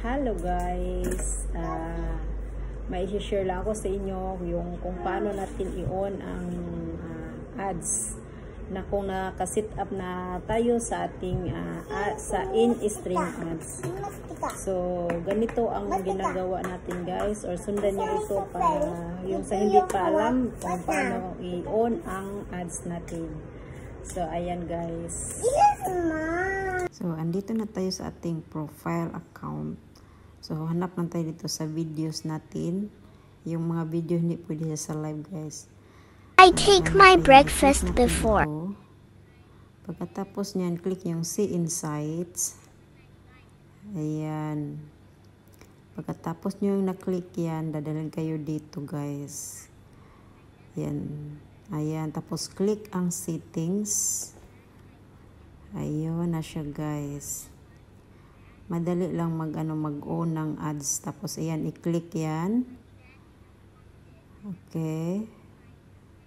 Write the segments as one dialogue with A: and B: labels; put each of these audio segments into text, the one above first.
A: Hello guys, may share lang ako sa inyo yung kung paano natin i-on ang ads na kung naka-set up na tayo sa ating sa in-stream ads. So ganito ang ginagawa natin guys, or sundan nyo ito para yung sa hindi pa alam kung paano i-on ang ads natin. So ayan guys. So andito na tayo sa ating profile account. So hanap lang tayo dito sa videos natin. Yung mga video hindi pwede sa live guys.
B: I take my breakfast before.
A: Dito. Pagkatapos niyan, click yung See Insights. Ayan. Pagkatapos nyo yung na-click yan, dadalhin kayo dito guys. Ayan. Ayan. Tapos click ang settings. Ayun na siya guys. Madali lang mag-on ng ads. Tapos ayan, i-click yan. Okay.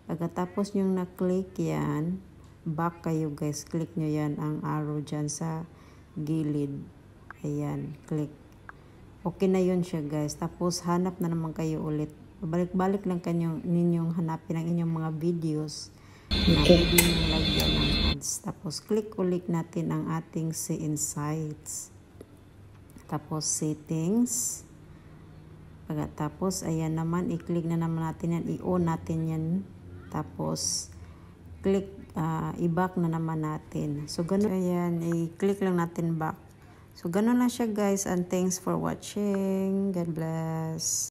A: Pagkatapos nyo na-click yan, back kayo guys. Click nyo yan ang arrow dyan sa gilid. Ayan, click. Okay na yun siya guys. Tapos hanap na naman kayo ulit. Balik-balik lang ninyong hanapin ang inyong mga videos. Okay. Na pwede nyo lagyan ng ads. Tapos click ulit natin ang ating See Insights. Tapos settings. Pagkatapos ayan naman, i-click na naman natin yan. I-on natin yan. Tapos click, i-back na naman natin. So ganun, ayan, i-click lang natin back. So ganun lang siya guys, and thanks for watching. God bless.